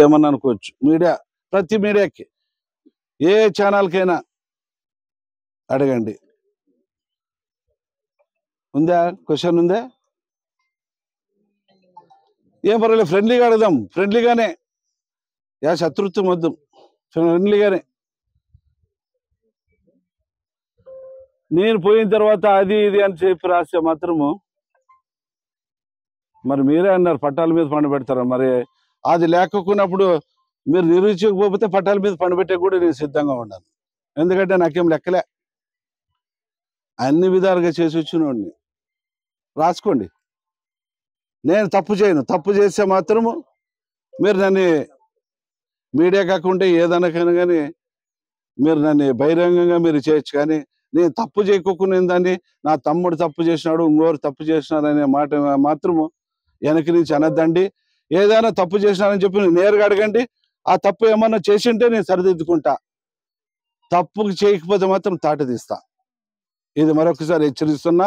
ఏమన్నా అనుకోవచ్చు. మీడియా ప్రతి మీడియాకి ఏ ఛానల్కైనా అడగండి. ఉందా క్వశ్చన్ ఉందా? ఏం పర్వాలేదు, ఫ్రెండ్లీగా అడుగుదాం. ఫ్రెండ్లీగానే, శత్రుత్వం వద్దు, ఫ్రెండ్లీగానే. నేను పోయిన తర్వాత అది ఇది అని చెప్పి రాస్తే మాత్రము మరి మీరే అన్నారు పట్టాల మీద పండబెడతారా? మరి అది లేకపోయినప్పుడు మీరు నిరూపించకపోతే పట్టాల మీద పండబెట్టే కూడా నేను సిద్ధంగా ఉన్నాను. ఎందుకంటే నాకేం లెక్కలే, అన్ని విధాలుగా చేసి వచ్చినోడిని. రాసుకోండి, నేను తప్పు చేయను. తప్పు చేస్తే మాత్రము మీరు నన్ను మీడియా కాకుండా ఏదైనా కానీ మీరు నన్ను బహిరంగంగా మీరు చేయొచ్చు. కానీ నేను తప్పు చేయకోకుండా దాన్ని నా తమ్ముడు తప్పు చేసినాడు, ఇంకోరు తప్పు చేసినాడు అనే మాట మాత్రము వెనక నుంచి అనద్దండి. ఏదైనా తప్పు చేసినానని చెప్పి నేరుగా అడగండి. ఆ తప్పు ఏమన్నా చేసింటే నేను సరిదిద్దుకుంటా. తప్పు చేయకపోతే మాత్రం తాట తీస్తా. ఇది మరొకసారి హెచ్చరిస్తున్నా.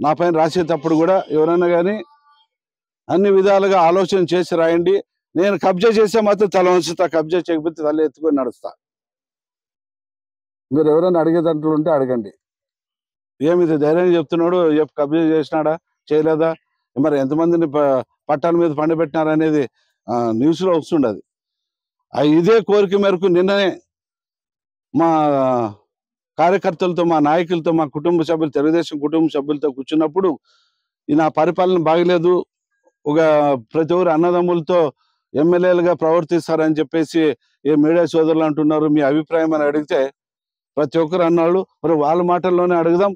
నా పైన రాసేటప్పుడు కూడా ఎవరైనా కానీ అన్ని విధాలుగా ఆలోచన చేసి రాయండి. నేను కబ్జా చేస్తే మాత్రం తల వంచుతా, కబ్జా చేయకపోతే తల ఎత్తుకొని నడుస్తా. మీరు ఎవరైనా అడిగేదంటూ ఉంటే అడగండి. ఏమిది ధైర్యంగా చెప్తున్నాడు, కబ్జా చేసినాడా చేయలేదా, మరి ఎంతమందిని పట్టాల మీద పండబెట్టినారు అనేది న్యూస్లో వస్తుండదు. ఇదే కోరిక మేరకు నిన్ననే మా కార్యకర్తలతో, మా నాయకులతో, మా కుటుంబ సభ్యులు, తెలుగుదేశం కుటుంబ సభ్యులతో కూర్చున్నప్పుడు నా పరిపాలన బాగలేదు, ప్రతి ఒక్కరు అన్నదమ్ములతో ఎమ్మెల్యేలుగా ప్రవర్తిస్తారని చెప్పేసి ఏ మీడియా సోదరులు అంటున్నారు, మీ అభిప్రాయం అని అడిగితే ప్రతి ఒక్కరు అన్నాళ్ళు. మరి వాళ్ళ మాటల్లోనే అడుగుదాం.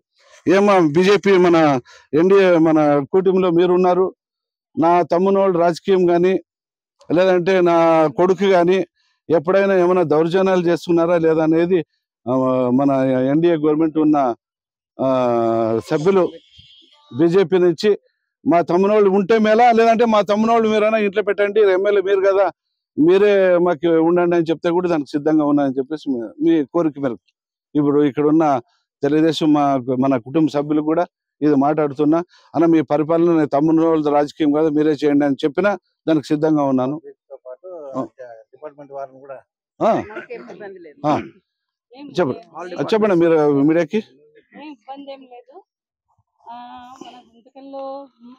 బీజేపీ మన ఎన్డీఏ మన కూటమిలో మీరున్నారు. నా తమ్మునోళ్ళు రాజకీయం కానీ లేదంటే నా కొడుకు కానీ ఎప్పుడైనా ఏమైనా దౌర్జన్యాలు చేస్తున్నారా లేదా అనేది మన ఎన్డీఏ గవర్నమెంట్ ఉన్న సభ్యులు బీజేపీ నుంచి మా తమ్మునోళ్ళు ఉంటే మేలా, లేదంటే మా తమ్మునోళ్ళు మీరైనా ఇంట్లో పెట్టండి, ఎమ్మెల్యే మీరు కదా, మీరే మాకు ఉండండి అని చెప్తే కూడా దానికి సిద్ధంగా ఉన్నాయని చెప్పేసి మీ కోరిక మేరకు ఇప్పుడు ఇక్కడ ఉన్న తెలుగుదేశం మన కుటుంబ సభ్యులు కూడా ఇది మాట్లాడుతున్నా. అన్న మీ పరిపాలన తమ్మునోళ్ళ రాజకీయం కాదు, మీరే చేయండి అని చెప్పినా దానికి సిద్ధంగా ఉన్నాను. చెప్పండి మీరు మీడియాకి. ఇబ్బంది ఏం లేదు. మన గుంతకల్లో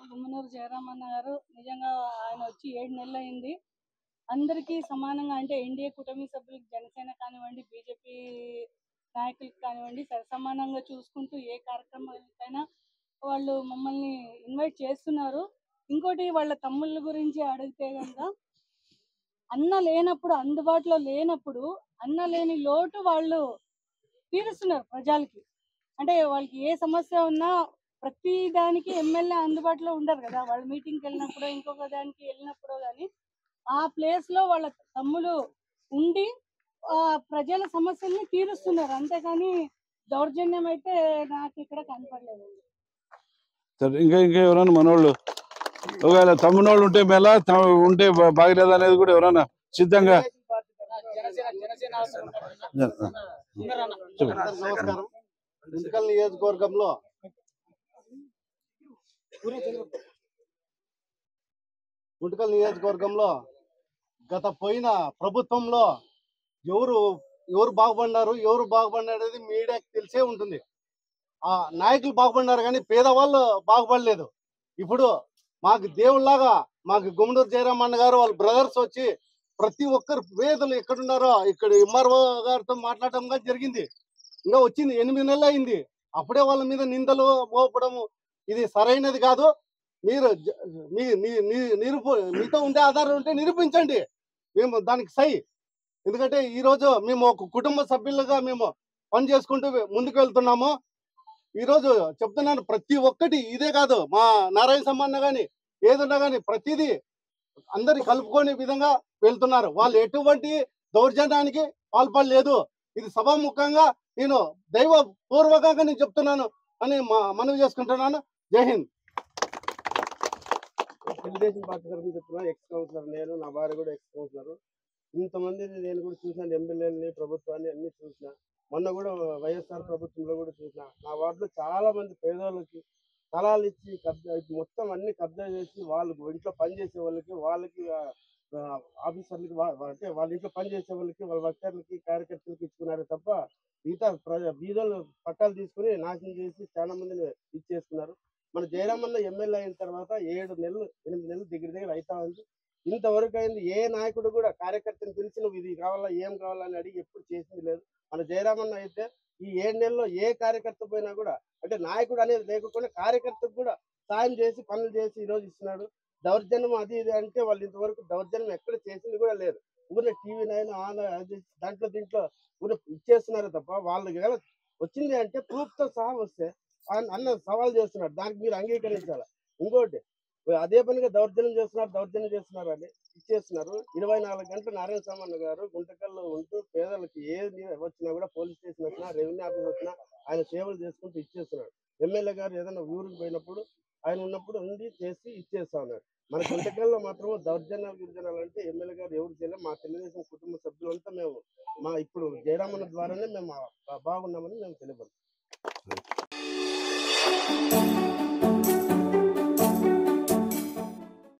గుమ్మనూరు జయరామన్న గారు నిజంగా ఆయన వచ్చి 7 నెలలు అయింది. అందరికీ సమానంగా, అంటే ఎన్డీఏ కూటమి సభ్యులకు, జనసేన కానివ్వండి, బీజేపీ నాయకులకు కానివ్వండి, సమానంగా చూసుకుంటూ ఏ కార్యక్రమాలకైనా వాళ్ళు మమ్మల్ని ఇన్వైట్ చేస్తున్నారు. ఇంకోటి వాళ్ళ తమ్ముళ్ళ గురించి అడిగితే కనుక అన్న లేనప్పుడు, అందుబాటులో లేనప్పుడు అన్న లేని లోటు వాళ్ళు తీరుస్తున్నారు ప్రజలకి. అంటే వాళ్ళకి ఏ సమస్య ఉన్నా ప్రతి దానికి ఎమ్మెల్యే అందుబాటులో ఉండరు కదా. వాళ్ళు మీటింగ్కి వెళ్ళినప్పుడు, ఇంకొక దానికి వెళ్ళినప్పుడు కానీ ఆ ప్లేస్ లో వాళ్ళ తమ్ముడు ఉండి ప్రజల సమస్యల్ని తీరుస్తున్నారు. అంతేకాని దౌర్జన్యం అయితే నాకు ఇక్కడ కనపడలేదు. ఇంకా ఎవరైనా మనోళ్ళు ఒకవేళ తమ్మునోళ్ళు ఉంటే మేళ ఉంటే బాగలేదు అనేది కూడా ఎవరైనా సిద్ధంగా. నమస్కారం. గుంతకల్ నియోజకవర్గంలో గత పోయిన ప్రభుత్వంలో ఎవరు బాగుపడినారు, ఎవరు బాగుపడినారనేది మీడియాకి తెలిసే ఉంటుంది. ఆ నాయకులు బాగుపడినారు కానీ పేదవాళ్ళు బాగుపడలేదు. ఇప్పుడు మాకు దేవుళ్ళలాగా మాకు గుమ్మనూరు జయరామన్న గారు వాళ్ళ బ్రదర్స్ వచ్చి ప్రతి ఒక్కరు పేదలు ఎక్కడున్నారో ఇక్కడ ఎంఆర్ఓ గారితో మాట్లాడటం జరిగింది. ఇంకా వచ్చింది 8 నెలలు అయింది. అప్పుడే వాళ్ళ మీద నిందలు మోపడము ఇది సరైనది కాదు. మీరు మీతో ఉండే ఆధారం ఉంటే నిరూపించండి, మేము దానికి సై. ఎందుకంటే ఈరోజు మేము ఒక కుటుంబ సభ్యులుగా మేము పని చేసుకుంటూ ముందుకు వెళ్తున్నాము. ఈరోజు చెప్తున్నాను, ప్రతి ఒక్కటి ఇదే కాదు, మా నారాయణ సమ్మన్న కానీ ఏదున్నా కానీ ప్రతిదీ అందరి కలుపుకునే విధంగా వెళ్తున్నారు. వాళ్ళు ఎటువంటి దౌర్జన్యానికి పాల్పడలేదు. ఇది సభాముఖంగా నేను దైవ పూర్వకంగా నేను చెప్తున్నాను అని మనవి చేసుకుంటున్నాను. జై హింద్. తెలుగుదేశం పార్టీ తరఫున చెప్తున్నా. ఎక్స్ కౌన్సిలర్ నేను, నా భార్య కూడా ఎక్స్ కౌన్సిలర్. ఇంతమందిని నేను కూడా చూసాను, ఎమ్మెల్యేలని, ప్రభుత్వాన్ని అన్ని చూసిన. మొన్న కూడా వైఎస్ఆర్ ప్రభుత్వంలో కూడా చూసిన. నా వార్డులో చాలా మంది పేదవాళ్ళకి స్థలాలు ఇచ్చి మొత్తం అన్ని కబ్జా చేసి వాళ్ళు ఇంట్లో పనిచేసే వాళ్ళకి ఆఫీసర్లకి అంటే వాళ్ళ ఇంట్లో పని చేసే వాళ్ళకి వాళ్ళ వర్కర్లకి కార్యకర్తలకి ఇచ్చుకున్నారే తప్ప మిగతా బీదోళ్ళు పట్టాలు తీసుకుని నాశనం చేసి చాలా మందిని ఇచ్చేస్తున్నారు. మన జయరామన్న ఎమ్మెల్యే అయిన తర్వాత 7 నెలలు 8 నెలలు దగ్గర అవుతా ఉంది. ఇంతవరకు అయింది ఏ నాయకుడు కూడా కార్యకర్తను పిలిచి నువ్వు ఇది కావాలా ఏం కావాలా అని అడిగి ఎప్పుడు చేసింది లేదు. మన జయరామన్న అయితే ఈ 7 నెలల్లో ఏ కార్యకర్త పోయినా కూడా అంటే నాయకుడు అనేది లేకుండా కార్యకర్తకు కూడా సాయం చేసి పనులు చేసి ఈ రోజు ఇస్తున్నాడు. దౌర్జన్యం అది ఇది అంటే వాళ్ళు ఇంతవరకు దౌర్జన్యం ఎక్కడ చేసింది కూడా లేదు. ఊరినే TV9 ఆన్ అది దాంట్లో దీంట్లో ఊరినే ఇచ్చేస్తున్నారు తప్ప వాళ్ళకి వచ్చింది అంటే ప్రూఫ్ తో సహా వస్తే అన్న సవాల్ చేస్తున్నాడు, దానికి మీరు అంగీకరించాలి. ఇంకోటి అదే పనిగా దౌర్జన్యం చేస్తున్నారు అని ఇచ్చేస్తున్నారు. 24 గంటలు నారాయణ సామన్న గారు గుంటకల్లో ఉంటూ పేదలకు ఏది వచ్చినా కూడా పోలీస్ స్టేషన్ వచ్చినా రెవెన్యూ ఆఫీస్ వచ్చినా ఆయన సేవలు చేసుకుంటూ ఇచ్చేస్తున్నాడు. ఎమ్మెల్యే గారు ఏదైనా ఊరికి పోయినప్పుడు ఆయన ఉన్నప్పుడు ఉండి చేసి ఇచ్చేస్తా ఉన్నాడు. మన గుంటకల్లో మాత్రం గిరిజనాలు అంటే ఎమ్మెల్యే గారు ఎవరు చేయలేదు. మా తెలుగుదేశం కుటుంబ సభ్యులంతా మేము ఇప్పుడు జయరామన్న ద్వారానే మేము బాగున్నామని మేము తెలియదు.